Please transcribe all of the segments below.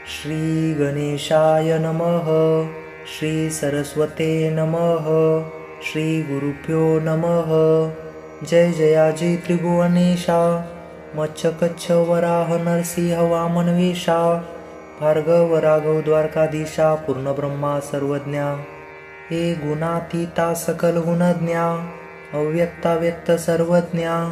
श्री गणेशाय नमः. श्री सरस्वते नमः. श्री गुरुभ्यो नमः. जय जयाजी त्रिभुवनेशा, मच्छ कच्छ वराह नरसिंह वामन वेशा, भार्गव राघव द्वारकाधीशा, पूर्ण ब्रह्मा सर्वज्ञा, हे गुणातीता सकल गुणज्ञा, अव्यक्ता व्यक्त सर्वज्ञा,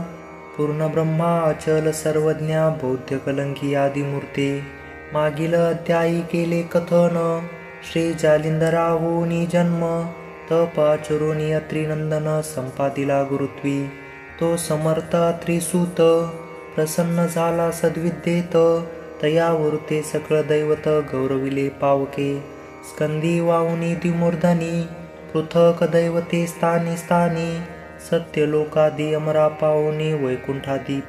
पूर्ण ब्रह्मा अचल सर्वज्ञा, बौद्ध कलंकी आदिमूर्ते. मागील अध्यायी केले कथन, श्री जालिंदराहुनी जन्म, तप आचरुनी अत्रिनंदन, संपादिला गुरुत्वी. तो समर्थ त्रिसूत, प्रसन्न झाला सद्विद्येत, तयावृते सकळ दैवत, गौरविले पावके. स्कंदी वाहुनी द्विमूर्धनी, पृथक दैवते स्थानी स्थानी, सत्यलोकादी अमरा पाहुनी, वैकुंठादी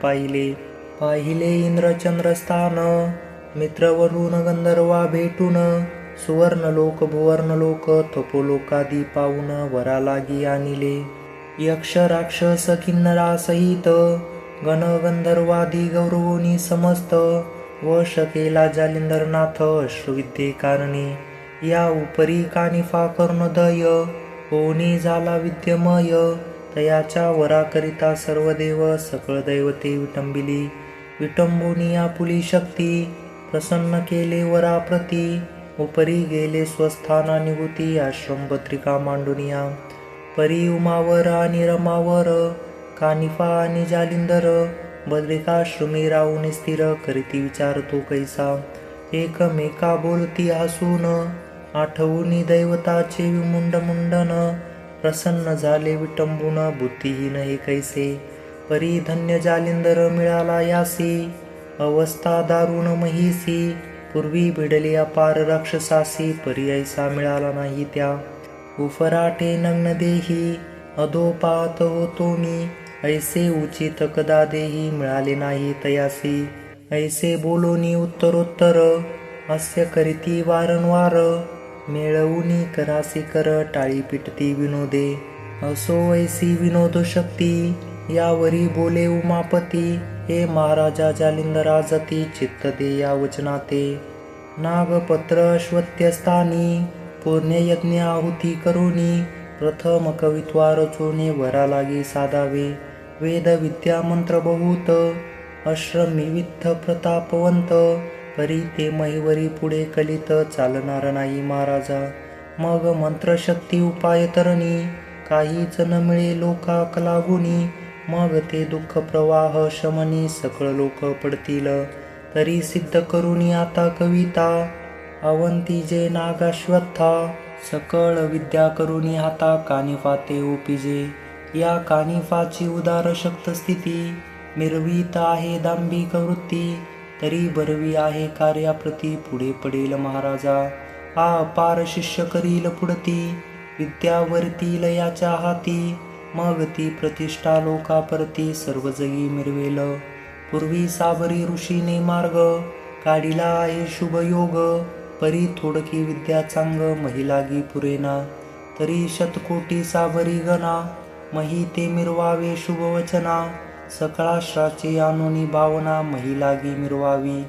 पाहिले इंद्रचंद्रस्थान, मित्र वरुण गंधर्वा भेटून, सुवर्णलोक भुवर्णलोक, तपोलोकादी पाहून, वरा लागी आणिले. यक्ष राक्षस किन्नरा सहित, गण गंधर्वादी गौरवोनी समस्त, वश केला जालिंदरनाथ अश्रुविद्ये कारणे. या उपरी कानिफा करुणोदय, होनी झाला विद्यमय, तयाच्या वराकरिता सर्व देव सकळ दैवते विटंबिली. विटंबुनी आपुली शक्ती, प्रसन्न केले वराप्रती, उपरी गेले स्वस्थाना निभूती, आश्रम पत्रिका मांडुनिया. परी उमावर आणि रमावर, कानिफा आणि जालिंदर, बद्रिकाश्रमी राहून स्थिर, करीती विचार तो कैसा. एकमेका बोलती हसून, आठवूनी दैवताचे विमुंड मुंडन, प्रसन्न झाले विटंबून, बुद्धिहीन हे कैसे. परी धन्य जालिंदर मिळाला यासी, अवस्था दारुण महिसी, पूर्वी भिडली अपार राक्षसासी, परी ऐसा मिळाला नाही त्या. उफराटे नग्न देही, अधोपात होतो मी, ऐसे उचित कदा देही, मिळाले नाही तयासी. ऐसे बोलोनी उत्तरोत्तर, हास्य करीती वारंवार, मिळवूनी करासी कर, टाळी पिटती विनोदे. असो ऐसी विनोद शक्ती, यावरी बोले उमापती, हे महाराजा जालिंदरा जती, चित्त दे या वचनाते. नागपत्र अश्वत्थस्थानी, पूर्ण यज्ञ आहुती करुनी, प्रथम कवित्वा रचोने, वरा लागी साधावे. वेद विद्या मंत्र बहुत, अश्रमिविद्ध प्रतापवंत, परी ते महिवरी पुढे कलित, चालणार नाही महाराजा. मग मंत्रशक्ती उपाय तरणी, काहीच न मिळे लोकाक लागुनी, मग ते दुःख प्रवाह शमनी, सकळ लोक पडतील. तरी सिद्ध करुनी आता कविता, अवंती जे नागाश्वत्था, सकळ विद्या करुनी हाता, कानिफा ते ओपिजे. या कानिफाची उदार शक्त स्थिती, मिरवीत आहे दांभिक वृत्ती, तरी बरवी आहे कार्याप्रती, पुढे पडेल महाराजा. हा अपार शिष्य करील पुढती, विद्या वरतील याच्या हाती, मग ती प्रतिष्ठा लोकापरती, सर्व जगी मिरवेल. पूर्वी साबरी ऋषीने मार्ग, काढिला आहे शुभ योग, परी थोडकी विद्या चांग, महिलागी पुरेना. तरी शतकोटी साबरी गणा, मही ते मिरवावे शुभ वचना, सकळाश्राची आणोनी भावना, महिलागी मिरवावी.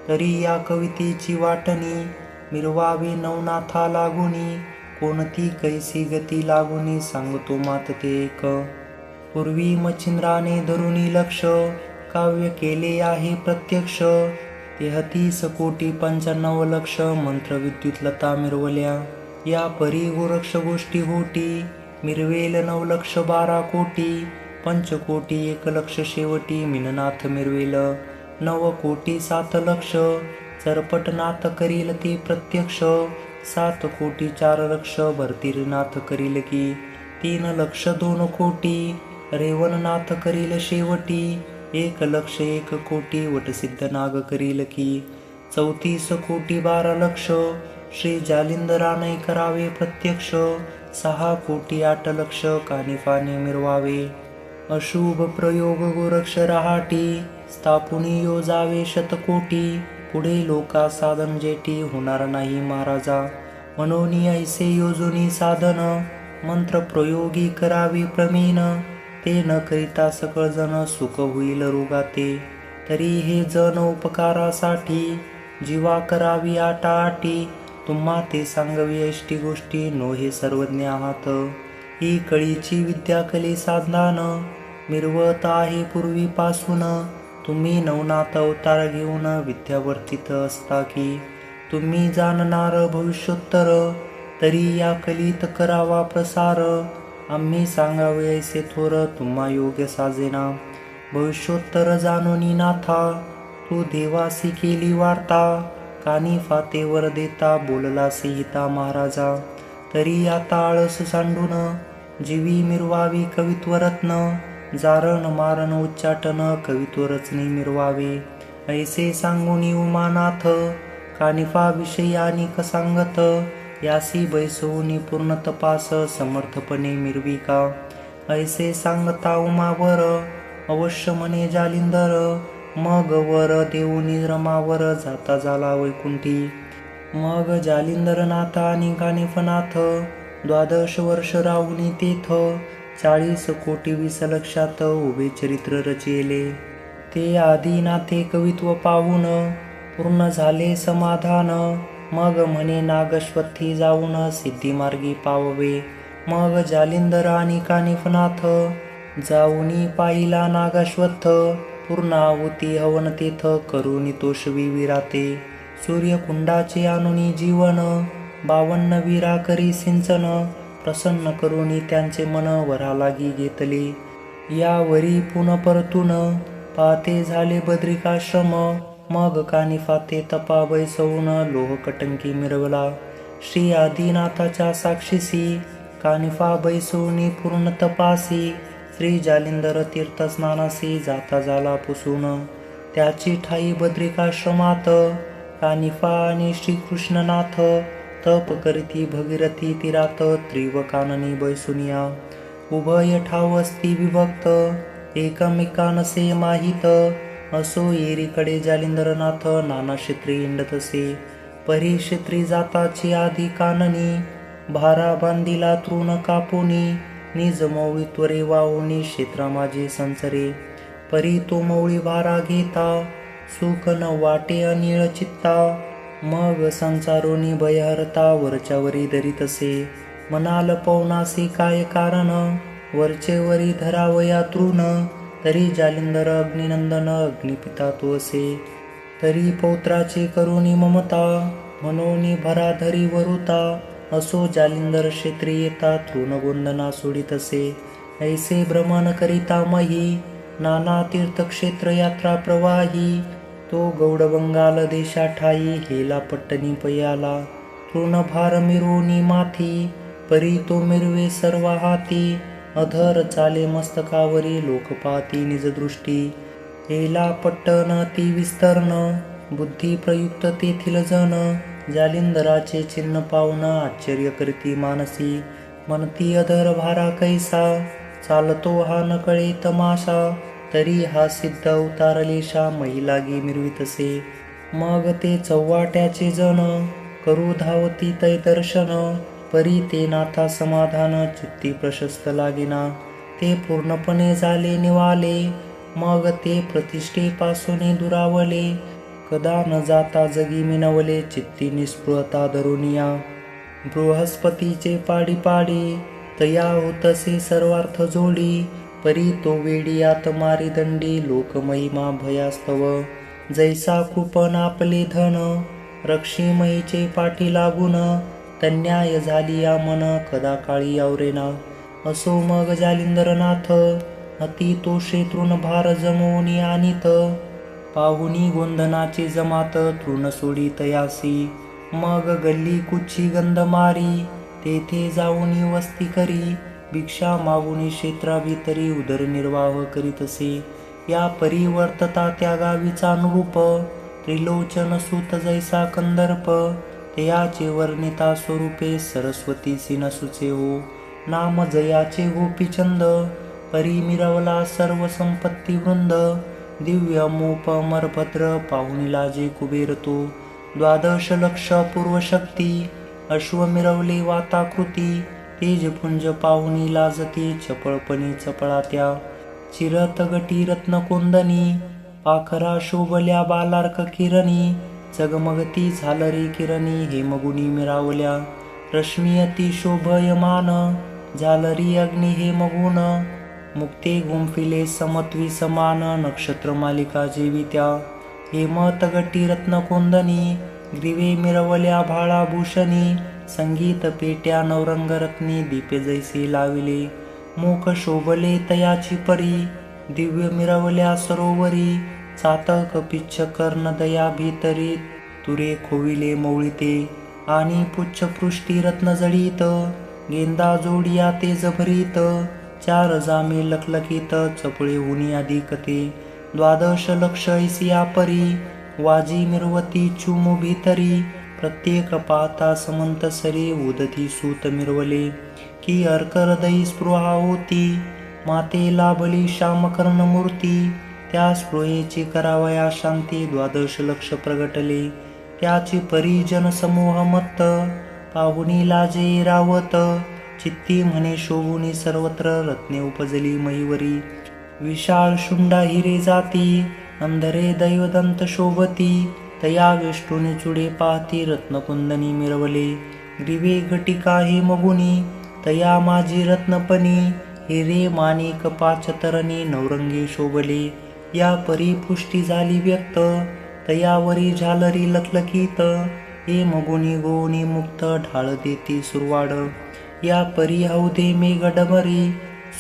तरी या कवितेची वाटणी, मिरवावे नवनाथा लागुनी, कोणती कैसी गती लागुनी, सांगतो मात ते एक. पूर्वी मच्छिंद्राने धरुनी लक्ष, काव्य केले आहे प्रत्यक्ष, 33 कोटी 95 लक्ष, मंत्र विद्युत लता मिरवल्या. या परी गोरक्ष गोष्टी होती, मिरवेल 9,12 कोटी, पंचकोटी 1 लक्ष शेवटी, मिननाथ मिरवेल 9 कोटी 7 लक्ष, चरपटनाथ करील ते प्रत्यक्ष, 7 कोटी 4 लक्ष, भरतीरनाथ करील की, 3 लक्ष 2 कोटी, रेवणनाथ करील शेवटी, 1 लक्ष 1 कोटी, वटसिद्ध नाग करील की, 34 कोटी 12 लक्ष, श्री जालिंदराने करावे प्रत्यक्ष, 6 कोटी 8 लक्ष, कानिफाने मिरवावे. अशुभ प्रयोग गोरक्ष रहाटी, स्थापुनी योजावे शतकोटी, पुढे लोका साधन जेटी, होणार नाही महाराजा. मनोनी ऐसे योजुनी साधन, मंत्र प्रयोगी करावे प्रमीन, ते न करिता सकळ जण सुख होईल रोगाते. तरी हे जन उपकारासाठी, जीवा करावी आटाआटी, तुम्हा ते सांगवी एष्टी गोष्टी, नो हे सर्वज्ञ आहात. ही कळीची विद्या कली साधनान, मिरवत आहे पूर्वीपासून. तुम्ही नवनाथ अवतार घेऊन विद्या वर्तित असता की, तुम्ही जाणणार भविष्योत्तर, तरी या कलीत करावा प्रसार. आम्ही सांगावे ऐसे थोर, तुम्हा योग्य साजेना. भविष्योत्तर जाणोनी नाथा, तू देवासी केली वार्ता. कानी फातेवर देता बोलला सीता महाराजा, तरी आता आळस सांडून, जीवी मिरवावी कवित्वरत्न. जारण मारण उच्चाटन, कवित्व रचने मिरवावे. ऐसे सांगुनी उमानाथ, कानिफा विषयी अनेक सांगत. यासी बैसवुनी पूर्ण तपास, समर्थपणे मिरविका. ऐसे सांगता उमावर, अवश्य म्हणे जालिंदर. मग वर देऊनी रमावर, जाता झाला वैकुंठी. मग जालिंदर नाथ आणि कानिफनाथ, 12 वर्ष राहुनी तेथ. 40 कोटी 20 लक्षात, उभे चरित्र रचिले. ते आदिनाथे कवित्व पाहून, पूर्ण झाले समाधान. मग म्हणे नागश्वत्थी जाऊन, सिद्धी मार्गी पाववे. मग जालिंदर आणि कानिफनाथ, जाऊनी पाहिला नागश्वत्थ. पूर्ण आहुती हवन तेथ, करुनी तोषवी विराते. सूर्यकुंडाचे आणुनी जीवन, 52 वीरा करी सिंचन. प्रसन्न करुनी त्यांचे मन, वरा लागी घेतले. यावरी पुन परतून, पाहते झाले बद्रिकाश्रम. मग कानिफाते तपा बैसवून, लोहकटंकी मिरवला. श्री आदिनाथाच्या साक्षीसी, कानिफा बैसवूनी पूर्ण तपासी. श्री जालिंदर तीर्थ स्नानासी, जाता झाला पुसून. त्याची ठाई बद्रिकाश्रमात, कानिफा आणि श्रीकृष्णनाथ. तप करीती भगीरथी तीरात, त्रिवकाननी बैसुनिया. उभय ठाव असती विभक्त, एकमेकांसे माहित. असो एरीकडे जालिंदरनाथ, नाना क्षेत्री इंडतसे. परिक्षेत्री जाताची आधी काननी, भारा बांधिला तृण कापुनी. निज मौळी त्वरे वाहुनी, क्षेत्रा माझे संसरे. परी तो मौळी भारा घेता, सुख न वाटे अनिळ चित्ता. मग संसारोनी भयहरता, वरच्यावरी धरीतसे. म्हणाल पवनासी काय कारण, वरचे वरी धरावया तृण. तरी जालिंदर अग्निनंदन, अग्निपिता तो असे. तरी पौत्राचे करुणी ममता, मनोनी भरा धरी वरुता. असो जालिंदर क्षेत्री येता, तृणगोंदना सोडितसे. ऐसे भ्रमण करिता मही, नाना तीर्थक्षेत्र यात्रा प्रवाही. तो गौडबंगाल देशा ठाई, हेला पट्टणी पयाला. तृणभार मिरवुनी माथी, परी तो मिरवे सर्व हाती. अधर चाले मस्तकावरी, लोक पाहती निजदृष्टी. हेला पट्टन ती विस्तर्ण, बुद्धी प्रयुक्त तेथील जन. जालिंदराचे चिन्ह पाहुन, आश्चर्य करती मानसी. म्हणती अधर भारा कैसा, चालतो हा नकळे तमाशा. तरी हा सिद्ध अवतारलेशा, महिलागी मिरवितसे. मग ते चव्हाट्याचे जन, करू धावती तै दर्शन. परी ते नाथा समाधान, चित्ती प्रशस्त लागिना. ते पूर्णपणे झाले निवाले, मग ते प्रतिष्ठेपासून दुरावले. कदा न जाता जगी मिनवले, चित्ती निस्पृहता धरुनिया. बृहस्पतीचे पाडी पाडी, तया होतसे सर्वार्थ जोडी. परी तो वेडी आत मारी दंडी, लोकमहिमा भयास्तव. जैसा कृपण आपले धन, रक्षीमयीचे पाठी लागून. तन्याय झाली या मन, कदा काळी आवरेना. असो मग जालिंदरनाथ, अति तोषे तृणभार जमवुनी आणीत. पाहुनी गोंधनाचे जमात, तृण सोडी तयासी. मग गल्ली कुच्ची गंध मारी, तेथे जाऊनी वस्ती करी. भिक्षा मागुनी क्षेत्राभितरी, उदरनिर्वाह करीतसे. या परिवर्तता त्या गावीचा अनुरूप, त्रिलोचन सुत जैसा कंदर्प. तयाचे वर्णिता स्वरूपे, सरस्वती सिन सुचे हो. नाम जयाचे गोपीचंद, परी मिरवला सर्व संपत्ती वृंद. दिव्य अमोप अमरभद्र, पाहुणीला जे कुबेर तो. 12 लक्ष पूर्वशक्ती, अश्व मिरवले वाताकृती. तेजपुंज पाहुणी लाजती, चपळपणी चपळात्या. चिरत गटी रत्न कोंदणी, पाखरा शोभल्या बालार्क किरणी. जगमगती झालरी किरणी हेमगुणी मिरावल्या, रश्मी अति शोभयमान झालरी अग्नी हेमगुण, मुक्ते गुंफिले समत्वी समान नक्षत्र मालिका जेवित्या, हेम तगटी रत्नकोंदनी ग्रीवे मिरवल्या भाळाभूषणी, संगीत पेट्या नवरंगरत्नी दीपे जैसे लाविले, मुख शोभले तयाची परी दिव्य मिरवल्या सरोवरी, चातक पिच्छ कर्ण दया भीतरी तुरे खोविले मौळीते, आणि पुच्छ पृष्टी रत्न जडित गेंदा जोडिया तेज भरीत, चार जामे लखलखित चपळे हुनी अधिकते, द्वादश लक्ष ऐसिया परी वाजी मिरवती चुमू भीतरी, प्रत्येक पाहता समंत सरी उदती सूत मिरवले, की अर्क हृदयी स्पृहा होती माते लाभली श्यामकर्ण मूर्ती, त्या स्पृहेची करावया शांती द्वादश लक्ष प्रगटले, त्याची परिजन समूह मत्त पाहुणी लाजे रावत, चित्ती म्हणे शोभुनी सर्वत्र रत्ने उपजली महीवरी, विशाळ शुंडा हिरे जाती अंधरे दैवदंत शोभती, तया वेष्टुनी चुडे पाहती रत्नकुंदनी मिरवले, ग्रीवे घटिका हेमगुणी तया माझी रत्नपणी, हिरे माणिक पाचतरणी नवरंगी शोभले, या परी पुष्टी झाली व्यक्त तयावरी झालरी लखलखीत, हेमगुणी गोणी मुक्त ढाळ देती सुरवाड, या परी हौदे मेघडमरी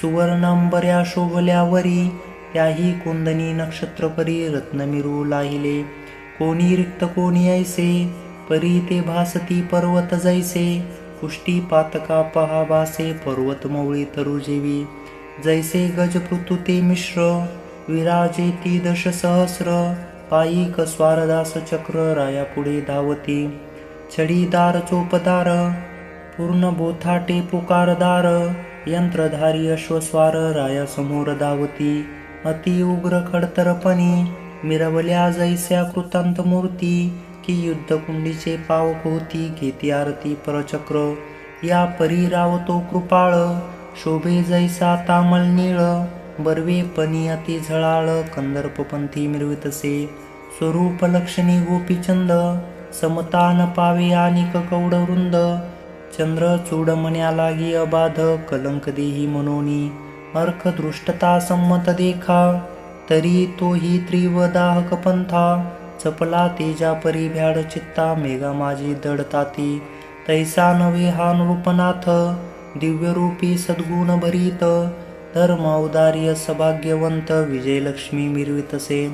सुवर्णांबऱ्या शोभल्यावरी, त्याही कुंदनी नक्षत्रपरी रत्नमिरू लाहिले, कोणी रिक्त कोणी ऐसे परी ते भासती पर्वत जैसे, पुष्टी पातका पहा भासे पर्वत मौळी तरुजेवी, जैसे गजपृतु ते मिश्र विराजेती दश सहस्र, पायिक स्वारदास चक्र राया पुढे धावती, छडीदार चोपदार पूर्ण बोथाटे पुकारदार, यंत्रधारी अश्वस्वार राया समोर धावती, अति उग्र खडतरपणी मिरवल्या जैस्या कृतांत मूर्ती, की युद्धकुंडीचे पावक होती घेती आरती परचक्र, या परी रावतो कृपाळ शोभे जैसा तामल नीळ, बर्वे पणी अति झळाळ कंदर्पपंथी मिरवितसे, स्वरूप लक्षणी गोपीचंद समतान पावे आनिक कौडवृंद, चंद्र चूडमण्या लागी अबाध कलंक देही मनोनी, अर्क दृष्टता संमत देखा तरी तोही त्रिवदाहक पंथा, चपला तेजा परी भ्याड चित्ता मेघा माझी दडताती, तैसा नवे हा नृपनाथ दिव्य रूपी सद्गुण भरीत, धर्म औदार्य सभाग्यवंत विजयलक्ष्मी मिरवितसे,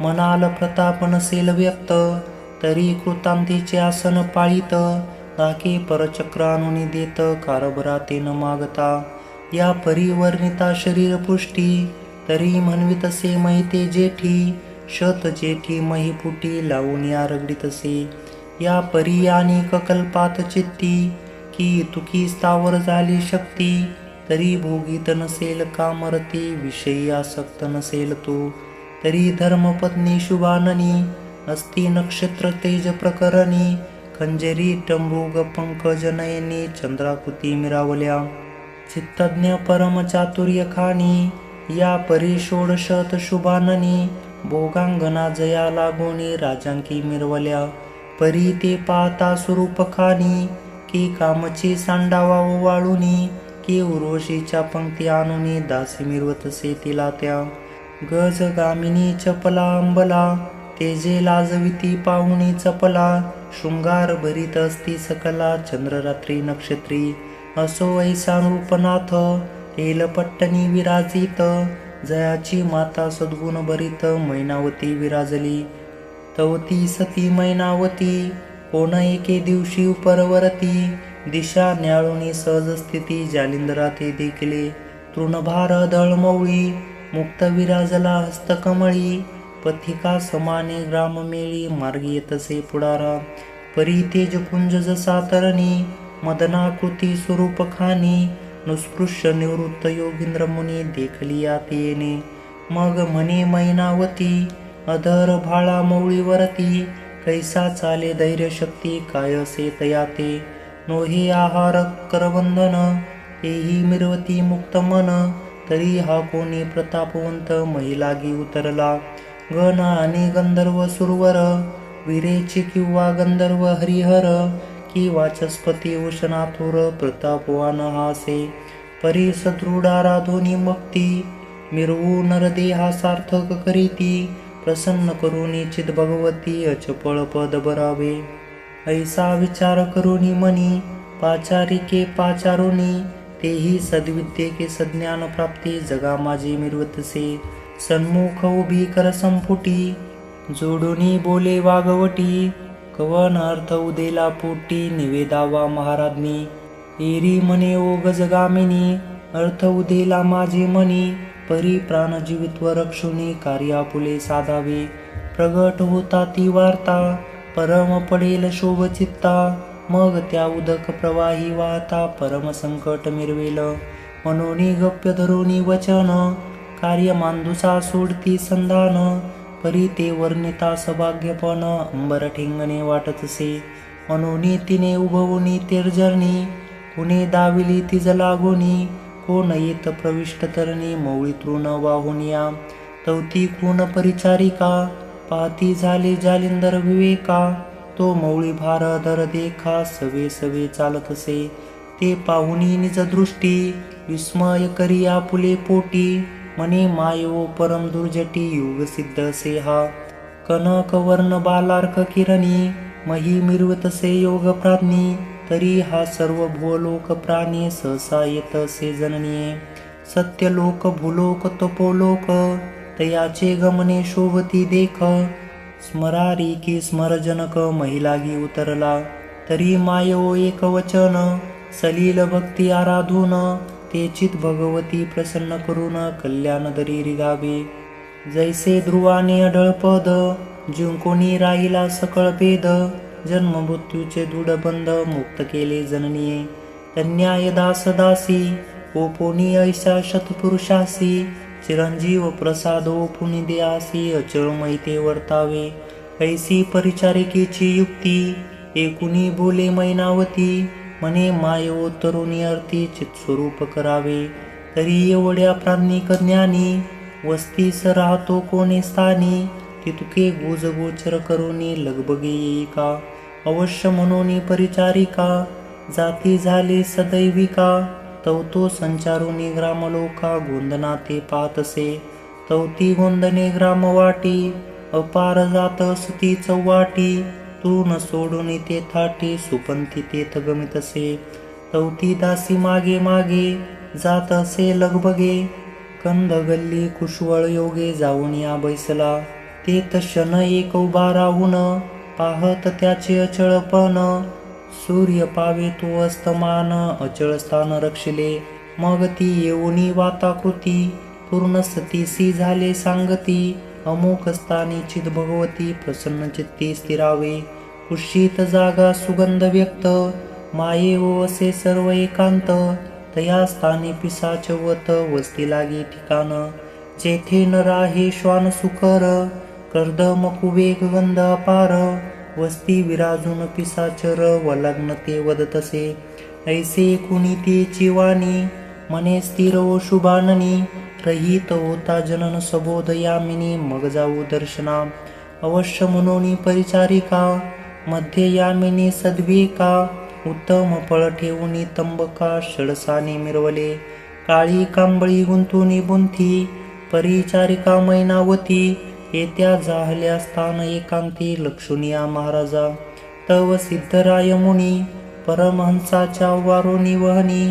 मनाल प्रताप नसेल व्यक्त तरी कृतांतीचे आसन पाळीत, नाके परचक्र आणून देत कारभरा ते न मागता, या परिवर्णिता शरीर पुष्टी तरी म्हणवितसे महिते जेठी, शत जेठी महिपुटी लावून या रगडीतसे, या परी अनेक कल्पात चित्ती की तुकी स्थावर झाली शक्ती, तरी भोगीत नसेल कामरती विषयी आसक्त नसेल तो, तरी धर्मपत्नी शुभाननी अस्ति नक्षत्र तेज प्रकरणी, खंजरी टंबुग पंकज नयनी चंद्राकृती मिरावल्या, चित्तज्ञ परम चातुर्य खाणी, या परी षोडशत शुभाननी, भोगांगना जया लागोनी राजांकी मिरवल्या, परी ते पाहता स्वरूप खानी, की कामची सांडावा वाळुनी, की उर्वशीच्या पंक्ती आणुनी दासी मिरवतसे तिला त्या, गज गामिनी चपला अंबला तेजे लाजविती पाहुणी चपला, शृंगार भरीत असती सकला चंद्ररात्री नक्षत्री, असो ऐसा नृपनाथ हेलपट्टणी विराजित, जयाची माता सद्गुण भरीत मैनावती विराजली, तवती सती मैनावती कोण एके दिवशी उपरवरती, दिशा न्याळुनी सहज स्थिती जालिंदरा ते देखले, तृणभार दळमौळी मुक्त विराजला हस्तकमळी, पथिका समाने ग्राममेळी मार्गी येतसे पुढारा, परी तेज कुंज जसा तरणी मदनाकृती स्वरूप खानी, नुस्पृश्य निवृत्त योगींद्र मुनी देखली आत येणे, मग म्हणे मैनावती अधर भाळा मौळीवरती, कैसा चाले धैर्य शक्ती काय असे तयाते, नोहे आहार करवंदन तेही मिरवती मुक्त मन, तरी हा कोणी प्रतापवंत महिलागी उतरला, गण आणि गंधर्व सुरवर वीरेचे किंवा गंधर्व हरिहर की वाचस्पती उशनाथुर प्रतापवान हासे परी सदृढाराधोनी भक्ती मिरवू नरदेहा सार्थक करीती प्रसन्न करुनी चित भगवती अचपळ पद बरावे ऐसा विचार करुनी मनी पाचारिके पाचारुनी तेही सद्विद्येके सज्ञान प्राप्ती जगा माझी मिरवतसे सन्मुख उभी कर संपुटी जोडुनी बोले वागवटी कवन अर्थ उदेला पोटी निवेदावा महाराज्ञी एरी मने ओ गजगामिनी अर्थ उदेला माझे मनी परी प्राण जीवित्व रक्षुनी कार्यापुले साधावे प्रगट होता ती वार्ता परम पडेल शोभ चित्ता मग त्या उदक प्रवाही वाहता परम संकट मिरवेल मनोनी गप्य धरोनी वचन कार्य मांदुसा सोडती संधान परी ते वर्णिता सभाग्यपण अंबर ठेंगणे वाटतसे मनोनी तिने उभवुनी तेर्जरणी कुणे दाविली तिज लागोनी कोण येत प्रविष्ट तरणी मौळी तृण वाहुनिया तवती खून परिचारिका पाहती झाले जालिंदर विवेका तो मौळी भार धर देखा सवे सवे चालतसे ते पाहुनी निज दृष्टी विस्मय करी आपुले पोटी मने मायो परम दुर्जटी युग सिद्ध से हा कनक वर्ण बालार्क किरणी मही मिरवतसे योग प्राज्ञी तरी हा सर्व भूलोक प्राणी सहसा येत से जननीये सत्यलोक भूलोक तपोलोक तयाचे गमने शोभती देख स्मरारी की स्मरजनक महिलागी उतरला तरी मायो एक वचन सलील भक्ती आराधून ते चित भगवती प्रसन्न करून कल्याण दरी रिगावे जैसे ध्रुवाने अढळ पद जिंकोणी राहिला सकळ भेद जन्म मृत्यूचे दृढ बंध मुक्त केले जननीये तन्याय दास दासी ओपोनी ऐशा शतपुरुषासी चिरंजीव प्रसाद ओपुनी देयासी अचळ मैते वर्तावे ऐसी परिचारिकेची युक्ती एकुणी बोले मैनावती मने मायो तरुणी अर्थी चित्स्वरूप करावे तरी एवढ्या प्राज्ञिक ज्ञानी वस्तीस राहतो कोणे स्थानी तितुके गुज गोचर करुनी लगबगे येई का अवश्य म्हणून परिचारिका जाती झाली सदैविका तवतो संचारुनी ग्रामलोका गोंदना ते पाहतसे तवती गोंदने ग्राम वाटी अपार जात सुती चौवाटी तू न सोडून ते थाटी सुपंथी तेथ गमितसे तवती दासी मागे मागे जात असे लगबगे कंद गल्ली कुशवळ योगे जाऊन या बैसला ते तशन एक उभा राहून पाहत त्याचे अचळपण सूर्य पावे तो अस्तमान अचळ स्थान रक्षले मग ती येऊनी वाताकृती पूर्ण सतीसी झाले सांगती अमुक स्थानी चित भगवती प्रसन्न चित्ती स्थिरावे कुशीत जागा सुगंध व्यक्त माये ओ असे सर्व एकांत तया स्थानी पिसाच वत वस्ती लागी ठिकाण जेथे न राहे श्वान सुकर कर्दम कुवेग गंध अपार वस्ती विराजून पिसाचर वलग्न ते वदतसे ऐसे कुणी तेची वाणी मने स्थिर ओ शुभाननी रहित होता जनन सबोध यामिनी मग जाऊ दर्शना अवश्य मनोनी परिचारिका मध्ये यामिनी सद्विका उत्तम फळ ठेवूनी तंबका षडसाने मिरवले काळी कांबळी गुंतुनी बुंथी परिचारिका मैनावती येत्या जाहल्या स्थान एकांती लक्षुनिया महाराजा तव सिद्धराय मुनी परमहंसाच्या वारोनी वहनी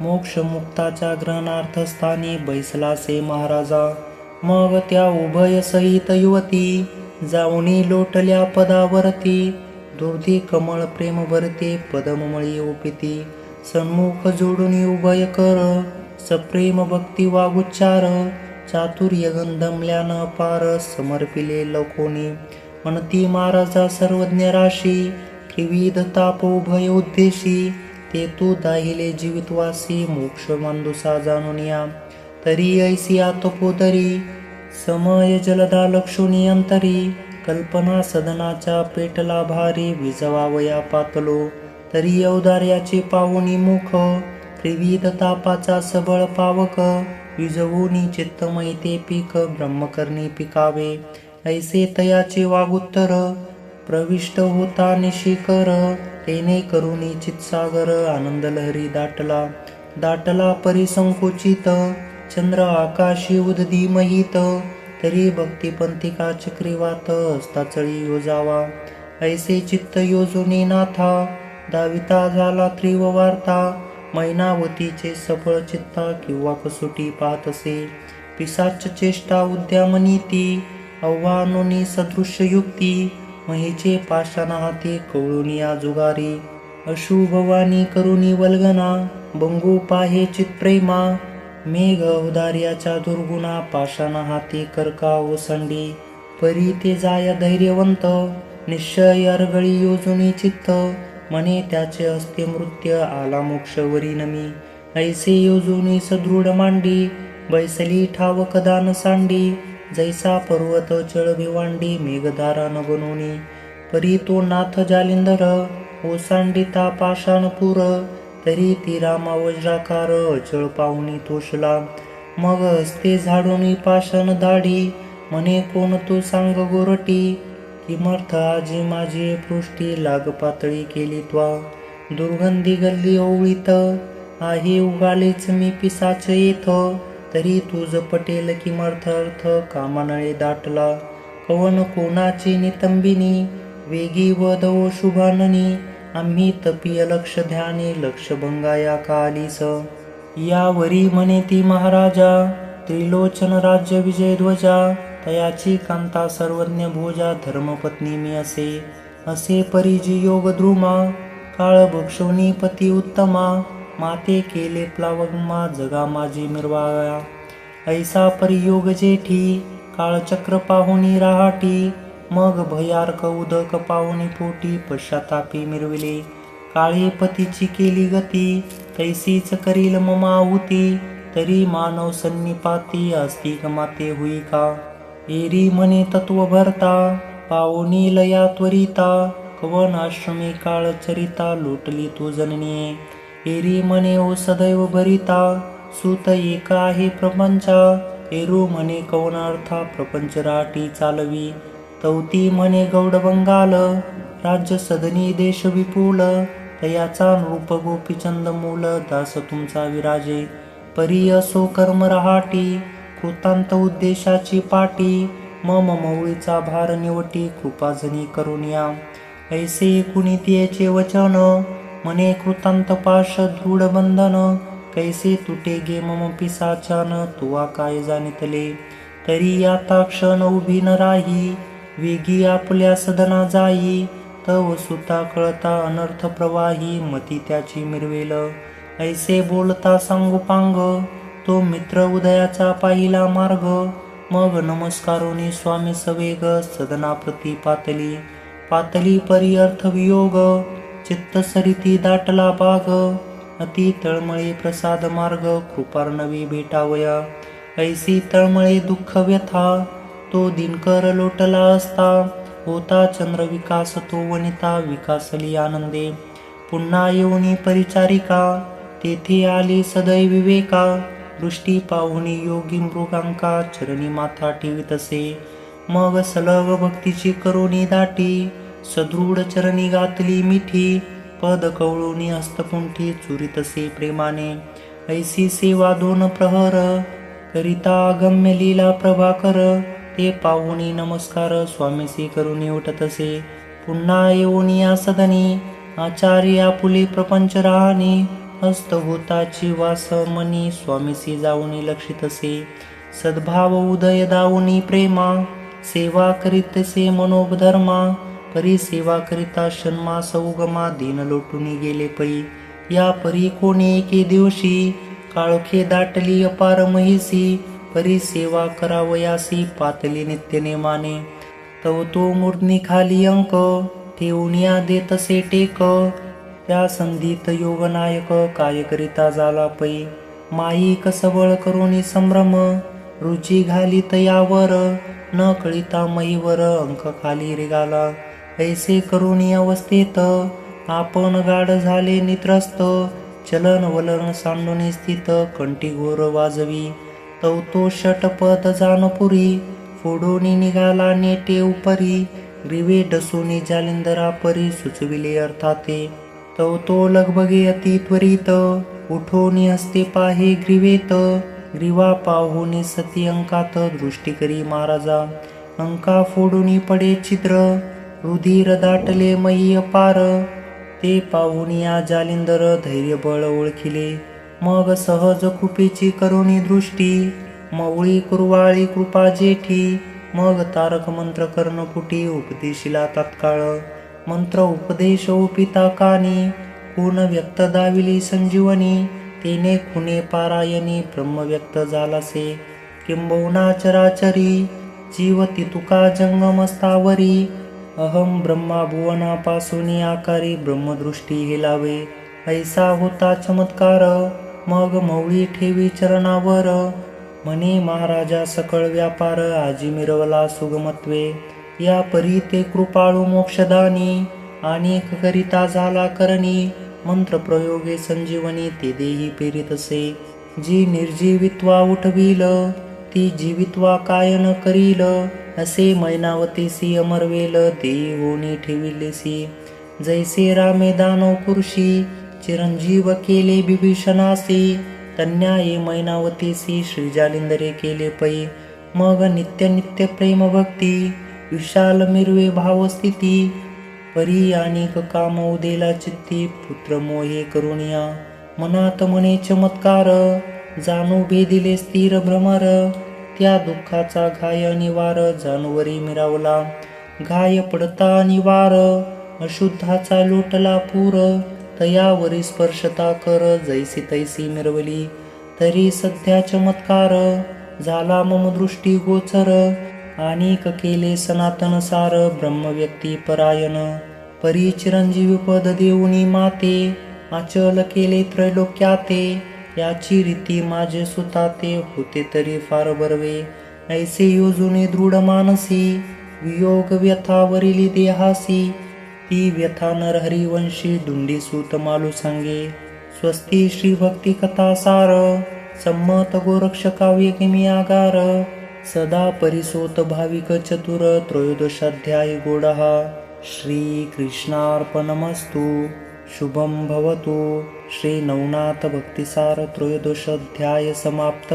मोक्ष मुक्ताच्या ग्रहणार्थ स्थानी बैसलासे महाराजा मग त्या उभय सहित युवती जाऊनी लोटल्या पदावरती दुर्धी कमळ प्रेम भरते पदममळी ओपिती सन्मुख जोडून उभय कर सप्रेम भक्ती वागुच्चार चातुर्य गंधमल्यान पार समर्पिले लोकोनी म्हणती महाराजा सर्वज्ञ राशी त्रिविध ताप उभय उद्देशी ते तू दाहिले जीवितवासी मोक्ष मांदुसा जाणून या तरी ऐसी आतपोदरी समय जलदा लक्षुनी अंतरी कल्पना सदनाच्या पेटला भारी विजवावया पातलो तरी औदार्याचे पाहुणी मुख त्रिविध तापाचा सबळ पावक विजवूनी चित्तमय ते पीक ब्रह्मकर्णी पिकावे ऐसे तयाचे वागुत्तर प्रविष्ट होता निशिकर, तेने करुणी चित्सागर, आनंद लहरी दाटला दाटला परिसंकोचित, चंद्र आकाशी उददी महित, तरी भक्तिपंथिका चक्रीवात, असता चळी योजावा ऐसे चित्त योजूनी नाथा, दाविता झाला त्रिव वार्ता, मैनावतीचे सफळ चित्ता, किंवा कसोटी पाहतसे पिसाच चेष्टा उद्यामनी ती, आव्हानोनी सदृश्य युक्ती, महीचे पाषाण हाती कवळुनी जुगारी, अशुभवानी करुणी वल्गना, बंगू पाहे चित्प्रेमा, मेघ उदार्याच्या दुर्गुणा, पाषाण हाती करका ओसंडी, परी ते जाया धैर्यवंत, निश्चय अर्गळी योजुनी चित्त, मने त्याचे असते मृत्य, आला मोक्षवरी नमी, ऐसे योजुनी सदृढ मांडी, बैसली ठावक दान सांडी, जैसा पर्वत चळ भिवांडी, मेघधारा न बनोनी, परी तो नाथ जालिंदर, ओसांडिता पाषाणपूर, तरी ती रामा वज्राकार, अचळ पाहुनी तोषला, मग हस्ते झाडोनी पाषाण दाढी, म्हणे कोण तो सांग गोरटी, किमर्थ आजी माझी पृष्टी, लाग पातळी केली त्वा, दुर्गंधी गल्ली ओवळीत, आहे उगालेच मी पिसाच येथ, तरी तुझ पटेल किमर्थ अर्थ, कामानळे दाटला, कवन कोणाची नितंबिनी, वेगी वदवो शुभाननी, आम्ही तपीय लक्ष ध्यानी, लक्ष भंगाया कालीस, यावरी म्हणे ती महाराजा, त्रिलोचन राज्य विजय ध्वजा, तयाची कांता सर्वज्ञ भोजा, धर्मपत्नी मी असे, असे परिजी योग द्रुमा, काळ भक्षोनी पती उत्तमा, माते केले प्लावगमा, जगा माझी मिरवाया, ऐसा परियोग जेठी, काळचक्र पाहुनी राहाटी, मग भयार्क उदक पाहुनी पोटी, पश्चातापी मिरविले, काळे पतीची केली गती, तैसीच करील ममा आहुती, तरी मानव सन्निपाती, आस्तिक माते हुई का, एरी म्हणे तत्व भरता, पाहुनी लया त्वरिता, कवन आश्रमी काळ चरिता, लोटली तू जननीये, एरी म्हणे ओ सदैव भरिता, सूत एक आहे प्रपंचा, एरू म्हणे कवन अर्था, प्रपंच राटी चालवी, तवती म्हणे गौड बंगाल, राज्य सदनी देश विपुल, तयाचा नृप गोपीचंद मूल, दास तुमचा विराजे, परी असो कर्म रहाटी, कृतांत उद्देशाची पाटी, मम मौळीचा भार निवटी, कृपाजनी करुनिया, ऐसे कुणितीयेचे वचन, मने कृतांत पाश दृढ बंधन, कैसे तुटे गे मम पिसाचान, तुवा काय जाणितले, तरी आता क्षण उभी न राही, वेगी आपल्या सदना जाई, तव सुता कळता अनर्थ प्रवाही, मती त्याची मिरवेल, ऐसे बोलता सांगोपांग, तो मित्र उदयाचा पाहिला मार्ग, मग नमस्कारोनी स्वामी सवेग, सदना प्रती पातली, पातली परी अर्थ वियोग, चित्त सरिती दाटला बाग, अति तळमळे प्रसाद मार्ग, कृपार्णवी भेटावया, ऐसी तळमळे दुःख व्यथा, तो दिनकर लोटला असता, होता चंद्र विकास तो वनिता, विकासली आनंदे, पुन्हा येऊनी परिचारिका, तेथे आली सदै विवेका, दृष्टी पाहुनी योगी मृगांका, चरणी माथा ठेवितसे, मग सलग भक्तीची करुणी दाटी, सदृढ चरणी घातली मिठी, पद कवळुनी हस्तकुंठी, चुरितसे प्रेमाने, ऐसी सेवा दोन प्रहर, करिता गम्य लीला प्रभाकर, ते पाहुणी नमस्कार स्वामीसी करुणी उठतसे, पुन्हा येऊनी या सदनी, आचार्य आपुले प्रपंच राहानी, हस्तभूताची वास मनी, स्वामीसी जाऊनी लक्षितसे, सद्भाव उदय दाऊनी प्रेमा, सेवा करीतसे मनोधर्मा, परी सेवा करिता षण्मास उगमा, दीन लोटून गेले पै, या परी कोणी एके दिवशी, काळोखे दाटली अपार महिसी, परी सेवा करावयासी, पातली नित्य नेमाने, तव तो मूर्धनी खाली अंक, ठेवूनिया देतसे टेक, त्या संधीत योगनायक, काय करिता झाला पै, माई कसबळ करुणी संभ्रम, रुची घालीत यावर, न कळिता मईवर, अंक खाली रेगाला, ऐसे करुणी अवस्थेत, आपण गाढ झाले नित्रस्त, चलन वलन सांडून स्थित, कंठी घोर वाजवी, तव तो षटपद जानपुरी, फोडून निघाला नेटे उपरी, ग्रीवे डसोनी जालिंदरा परी सुचविले अर्थाते. तव तो लगबगे अति त्वरित, उठोनी हस्ते पाहे ग्रीवेत. ग्रीवा पाहुनी सती अंकात, दृष्टी करी महाराजा. अंका फोडूनी पडे छिद्र, रुधिर दाटले मयी अपार. ते पाहुनिया जालिंदर धैर्य बळ ओळखिले. मग सहज कृपेची करुणी दृष्टी, मवळी कुरवाळी कृपा जेठी. मग तारक मंत्र कर्णपुटी, उपदेशिला तात्काळ. मंत्र उपदेश ओपिता कानी, कोण व्यक्त दाविली संजीवनी. तेने खुने पारायणी, ब्रह्म व्यक्त झालासे. किंबहुना चराचरी, जीवती तुका जंगमस्तावरी. अहम ब्रह्मा भुवनापासूनी आकारी, ब्रह्मदृष्टी हेलावे. ऐसा होता चमत्कार, मग मवळी ठेवी चरणावर. म्हणे महाराजा सकळ व्यापार, आजी मिरवला सुगमत्वे. या परी ते कृपाळू मोक्षदानी, अनेक करिता झाला करणी. मंत्र प्रयोगे संजीवनी, ते देही पेरितसे. जी निर्जीवित्वा उठविल, ती जीवित्वा काय न करील. असे मैनावतीसी अमरवेल, देई होनी ठेविलेसी. जैसे रामे दानव पुरुषी, चिरंजीव केले बिभीषणासी. तन्याये मैनावतीसी, श्री जालिंदरे केले पै. मग नित्य नित्य प्रेम भक्ती, विशाल मिरवे भावस्थिती. परी अनेक काम उदेला चित्ती, पुत्र मोहे करुणिया. मनात मने चमत्कार, जाणू भेदिले स्थिर भ्रमर. त्या दुःखाचा घाय निवार, जानवरी मिरावला. घाय पडता निवार, अशुद्धाचा लोटला पूर. तयावरी स्पर्शता कर, जैसी तैसी मिरवली. तरी सध्या चमत्कार, झाला मम दृष्टी गोचर. अनेक केले सनातन सार, ब्रह्म व्यक्ती परायण. परी चिरंजीवी पद देऊनी माते, आचल केले त्रैलोक्याते. याची रीती माझे सुताते, होते तरी फार बर्वे. ऐसे योजुने दृढ मानसी, वियोग व्यथा वरिली देहासी. ती व्यथा नरहरिवंशी, दुंडी सूत मालू सांगे. स्वस्ती श्री भक्ती कथा सार, संमत गोरक्ष काव्य किमी आगार. सदा परिसोत भाविक चतुर, त्रयोदशाध्याय गोडहा. श्री कृष्णार्पणमस्तु. शुभं भवतु. श्री नवनाथ भक्तिसार त्रयोदशाध्याय समाप्त.